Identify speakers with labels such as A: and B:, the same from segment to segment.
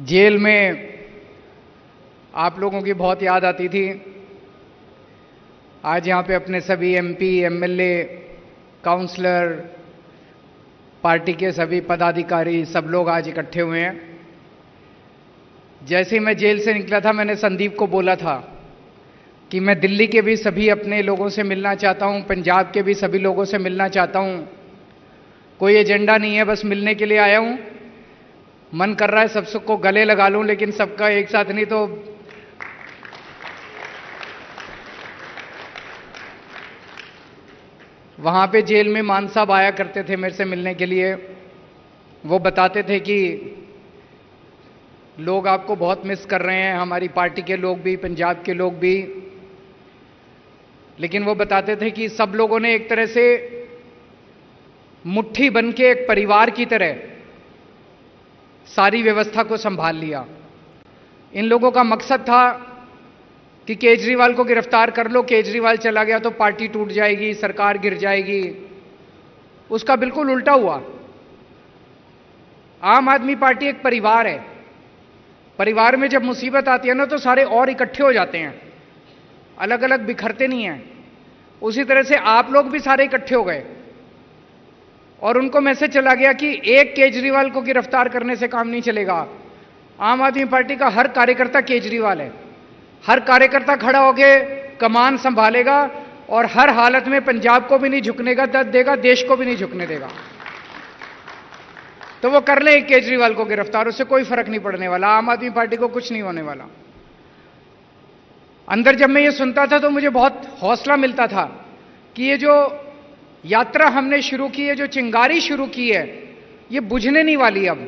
A: Jail में आप लोगों की बहुत याद आती थी। आज यहाँ पे अपने सभी एमपी, एमएलए, काउंसलर, पार्टी के सभी पदाधिकारी सब लोग आज इकट्ठे हुए हैं। जैसे ही मैं जेल से निकला था, मैंने संदीप को बोला था कि मैं दिल्ली के भी सभी अपने लोगों से मिलना चाहता हूं, पंजाब के भी सभी लोगों से मिलना चाहता हूं। कोई एजेंडा नहीं है, बस मिलने के लिए आया हूं। मन कर रहा है सबको गले लगा लूं, लेकिन सबका एक साथ नहीं। तो वहां पे जेल में मान साहब आया करते थे मेरे से मिलने के लिए। वो बताते थे कि लोग आपको बहुत मिस कर रहे हैं, हमारी पार्टी के लोग भी, पंजाब के लोग भी। लेकिन वो बताते थे कि सब लोगों ने एक तरह से मुट्ठी बन के एक परिवार की तरह सारी व्यवस्था को संभाल लिया। इन लोगों का मकसद था कि केजरीवाल को गिरफ्तार कर लो, केजरीवाल चला गया तो पार्टी टूट जाएगी, सरकार गिर जाएगी। उसका बिल्कुल उल्टा हुआ। आम आदमी पार्टी एक परिवार है। परिवार में जब मुसीबत आती है ना, तो सारे और इकट्ठे हो जाते हैं, अलग अलग बिखरते नहीं हैं। उसी तरह से आप लोग भी सारे इकट्ठे हो गए और उनको मैसेज चला गया कि एक केजरीवाल को गिरफ्तार करने से काम नहीं चलेगा। आम आदमी पार्टी का हर कार्यकर्ता केजरीवाल है। हर कार्यकर्ता खड़ा होके कमान संभालेगा और हर हालत में पंजाब को भी नहीं झुकने का देगा, देश को भी नहीं झुकने देगा। तो वो कर ले केजरीवाल को गिरफ्तार, उससे कोई फर्क नहीं पड़ने वाला। आम आदमी पार्टी को कुछ नहीं होने वाला। अंदर जब मैं ये सुनता था तो मुझे बहुत हौसला मिलता था कि ये जो यात्रा हमने शुरू की है, जो चिंगारी शुरू की है, ये बुझने नहीं वाली। अब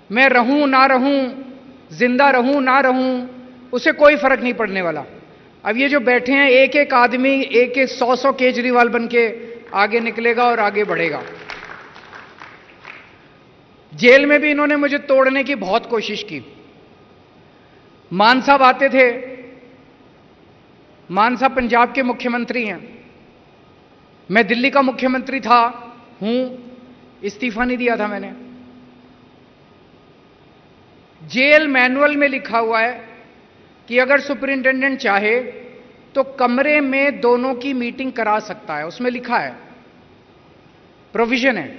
A: मैं रहूं ना रहूं, जिंदा रहूं ना रहूं, उसे कोई फर्क नहीं पड़ने वाला। अब ये जो बैठे हैं, एक एक आदमी एक एक 100 केजरीवाल बन के आगे निकलेगा और आगे बढ़ेगा। जेल में भी इन्होंने मुझे तोड़ने की बहुत कोशिश की। मान साहब आते थे। मान साहब पंजाब के मुख्यमंत्री हैं, मैं दिल्ली का मुख्यमंत्री था, हूं, इस्तीफा नहीं दिया था मैंने। जेल मैनुअल में लिखा हुआ है कि अगर सुपरिंटेंडेंट चाहे तो कमरे में दोनों की मीटिंग करा सकता है। उसमें लिखा है, प्रोविजन है।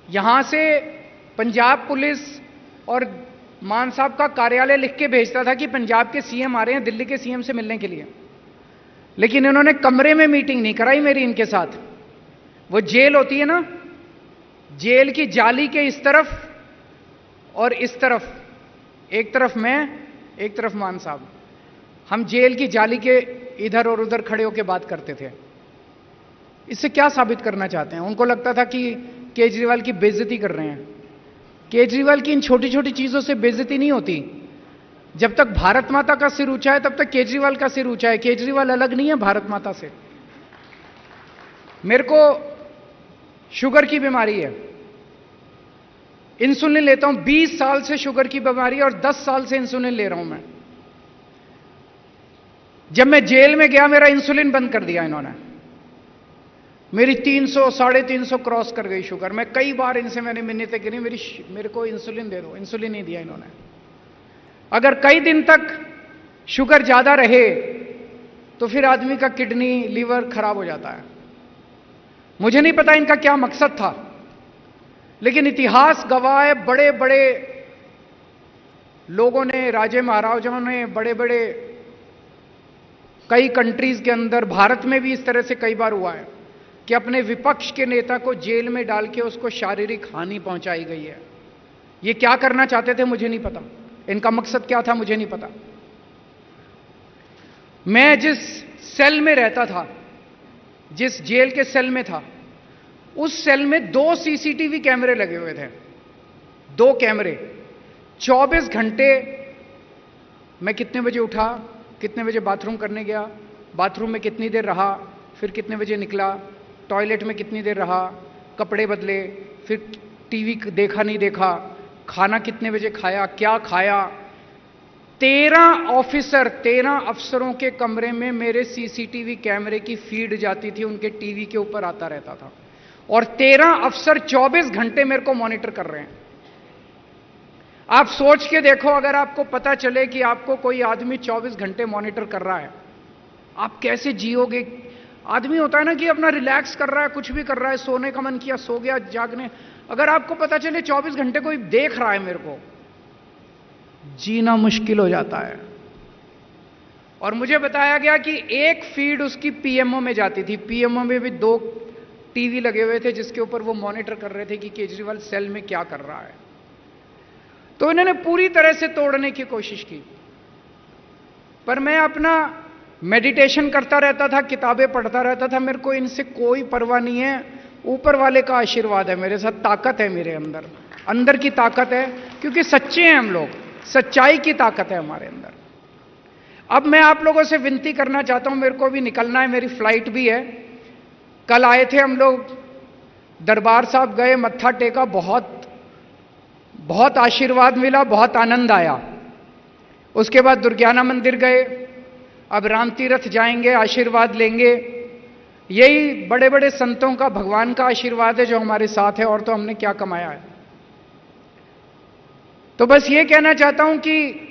A: यहां से पंजाब पुलिस और मान साहब का कार्यालय लिख के भेजता था कि पंजाब के सीएम आ रहे हैं दिल्ली के सीएम से मिलने के लिए। लेकिन इन्होंने कमरे में मीटिंग नहीं कराई मेरी इनके साथ। वो जेल होती है ना, जेल की जाली के इस तरफ और इस तरफ, एक तरफ मैं, एक तरफ मान साहब, हम जेल की जाली के इधर और उधर खड़े होकर बात करते थे। इससे क्या साबित करना चाहते हैं? उनको लगता था कि केजरीवाल की बेइज्जती कर रहे हैं। केजरीवाल की इन छोटी छोटी चीजों से बेइज्जती नहीं होती। जब तक भारत माता का सिर ऊंचा है, तब तक केजरीवाल का सिर ऊंचा है। केजरीवाल अलग नहीं है भारत माता से। मेरे को शुगर की बीमारी है, इंसुलिन लेता हूं। 20 साल से शुगर की बीमारी और 10 साल से इंसुलिन ले रहा हूं मैं। जब मैं जेल में गया, मेरा इंसुलिन बंद कर दिया इन्होंने। मेरी 300, 350 क्रॉस कर गई शुगर। मैं कई बार इनसे मैंने मिन्नतें करी, मेरे को इंसुलिन दे दो। इंसुलिन नहीं दिया इन्होंने। अगर कई दिन तक शुगर ज्यादा रहे तो फिर आदमी का किडनी, लीवर खराब हो जाता है। मुझे नहीं पता इनका क्या मकसद था, लेकिन इतिहास गवाह है, बड़े बड़े लोगों ने, राजे महाराजाओं ने, बड़े बड़े कई कंट्रीज के अंदर, भारत में भी इस तरह से कई बार हुआ है कि अपने विपक्ष के नेता को जेल में डाल के उसको शारीरिक हानि पहुंचाई गई है। ये क्या करना चाहते थे मुझे नहीं पता, इनका मकसद क्या था मुझे नहीं पता। मैं जिस सेल में रहता था, जिस जेल के सेल में था, उस सेल में 2 सीसीटीवी कैमरे लगे हुए थे। 2 कैमरे, 24 घंटे। मैं कितने बजे उठा, कितने बजे बाथरूम करने गया, बाथरूम में कितनी देर रहा, फिर कितने बजे निकला, टॉयलेट में कितनी देर रहा, कपड़े बदले, फिर टीवी देखा नहीं देखा, खाना कितने बजे खाया, क्या खाया। 13 ऑफिसर, 13 अफसरों के कमरे में मेरे सीसीटीवी कैमरे की फीड जाती थी, उनके टीवी के ऊपर आता रहता था। और 13 अफसर 24 घंटे मेरे को मॉनिटर कर रहे हैं। आप सोच के देखो, अगर आपको पता चले कि आपको कोई आदमी 24 घंटे मॉनिटर कर रहा है, आप कैसे जियोगे? आदमी होता है ना कि अपना रिलैक्स कर रहा है, कुछ भी कर रहा है, सोने का मन किया सो गया, जागने, अगर आपको पता चले 24 घंटे कोई देख रहा है मेरे को, जीना मुश्किल हो जाता है। और मुझे बताया गया कि एक फीड उसकी पीएमओ में जाती थी, पीएमओ में भी 2 टीवी लगे हुए थे जिसके ऊपर वो मॉनिटर कर रहे थे कि केजरीवाल सेल में क्या कर रहा है। तो इन्होंने पूरी तरह से तोड़ने की कोशिश की, पर मैं अपना मेडिटेशन करता रहता था, किताबें पढ़ता रहता था, मेरे को इनसे कोई परवाह नहीं है। ऊपर वाले का आशीर्वाद है मेरे साथ, ताकत है मेरे अंदर, अंदर की ताकत है, क्योंकि सच्चे हैं हम लोग, सच्चाई की ताकत है हमारे अंदर। अब मैं आप लोगों से विनती करना चाहता हूं, मेरे को भी निकलना है, मेरी फ्लाइट भी है। कल आए थे हम लोग, दरबार साहब गए, मत्था टेका, बहुत आशीर्वाद मिला, बहुत आनंद आया। उसके बाद दुर्गाना मंदिर गए, अब राम तीर्थ जाएंगे, आशीर्वाद लेंगे। यही बड़े बड़े संतों का, भगवान का आशीर्वाद है जो हमारे साथ है, और तो हमने क्या कमाया है। तो बस ये कहना चाहता हूं कि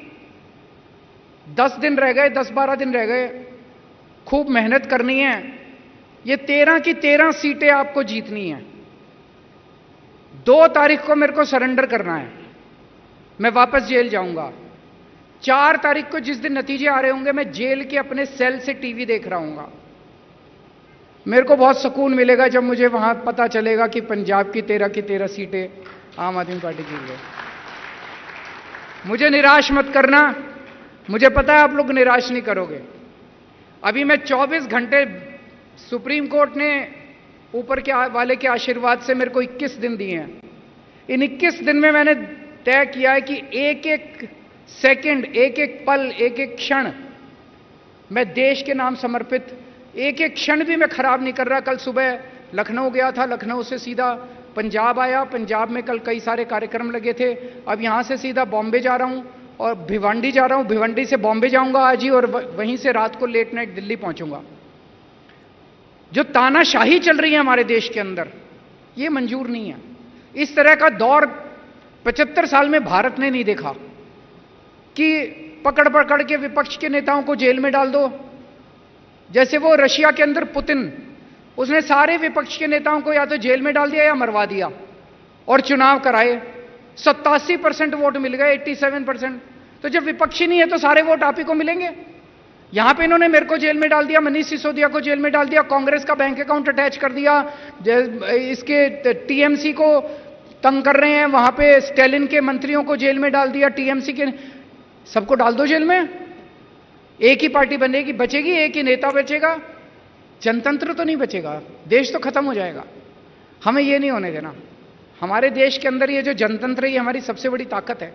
A: 10 दिन रह गए, 10-12 दिन रह गए, खूब मेहनत करनी है। ये 13 की 13 सीटें आपको जीतनी है। 2 तारीख को मेरे को सरेंडर करना है, मैं वापस जेल जाऊंगा। 4 तारीख को जिस दिन नतीजे आ रहे होंगे, मैं जेल के अपने सेल से टीवी देख रहा हूंगा। मेरे को बहुत सुकून मिलेगा जब मुझे वहां पता चलेगा कि पंजाब की 13 की 13 सीटें आम आदमी पार्टी जीत गई। मुझे निराश मत करना, मुझे पता है आप लोग निराश नहीं करोगे। अभी मैं 24 घंटे, सुप्रीम कोर्ट ने ऊपर के वाले के आशीर्वाद से मेरे को 21 दिन दिए हैं। इन 21 दिन में मैंने तय किया है कि एक एक सेकंड, एक एक पल, एक एक क्षण मैं देश के नाम समर्पित, एक एक क्षण भी मैं खराब नहीं कर रहा। कल सुबह लखनऊ गया था, लखनऊ से सीधा पंजाब आया, पंजाब में कल कई सारे कार्यक्रम लगे थे। अब यहां से सीधा बॉम्बे जा रहा हूं और भिवंडी जा रहा हूं, भिवंडी से बॉम्बे जाऊंगा आज ही, और वहीं से रात को लेट नाइट दिल्ली पहुंचूंगा। जो तानाशाही चल रही है हमारे देश के अंदर, ये मंजूर नहीं है। इस तरह का दौर 75 साल में भारत ने नहीं देखा कि पकड़ पकड़ के विपक्ष के नेताओं को जेल में डाल दो। जैसे वो रशिया के अंदर पुतिन, उसने सारे विपक्ष के नेताओं को या तो जेल में डाल दिया या मरवा दिया, और चुनाव कराए। 87% वोट मिल गए, 87%। तो जब विपक्षी नहीं है तो सारे वोट आप ही को मिलेंगे। यहां पे इन्होंने मेरे को जेल में डाल दिया, मनीष सिसोदिया को जेल में डाल दिया, कांग्रेस का बैंक अकाउंट अटैच कर दिया, इसके टीएमसी को तंग कर रहे हैं, वहां पे स्टैलिन के मंत्रियों को जेल में डाल दिया, टीएमसी के सबको डाल दो जेल में। एक ही पार्टी बनेगी, बचेगी, एक ही नेता बचेगा, जनतंत्र तो नहीं बचेगा, देश तो खत्म हो जाएगा। हमें ये नहीं होने देना। हमारे देश के अंदर ये जो जनतंत्र है, ये हमारी सबसे बड़ी ताकत है।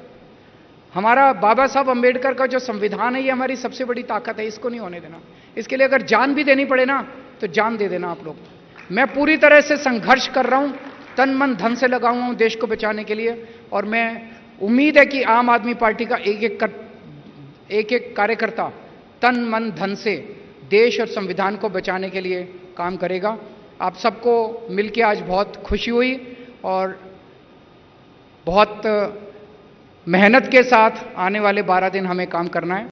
A: हमारा बाबा साहब अंबेडकर का जो संविधान है, ये हमारी सबसे बड़ी ताकत है, इसको नहीं होने देना। इसके लिए अगर जान भी देनी पड़े ना, तो जान दे देना आप लोग। मैं पूरी तरह से संघर्ष कर रहा हूं, तन मन धन से लगा हुआ हूं देश को बचाने के लिए। और मैं उम्मीद है कि आम आदमी पार्टी का एक एक कार्यकर्ता तन मन धन से देश और संविधान को बचाने के लिए काम करेगा। आप सबको मिलकर आज बहुत खुशी हुई, और बहुत मेहनत के साथ आने वाले 12 दिन हमें काम करना है।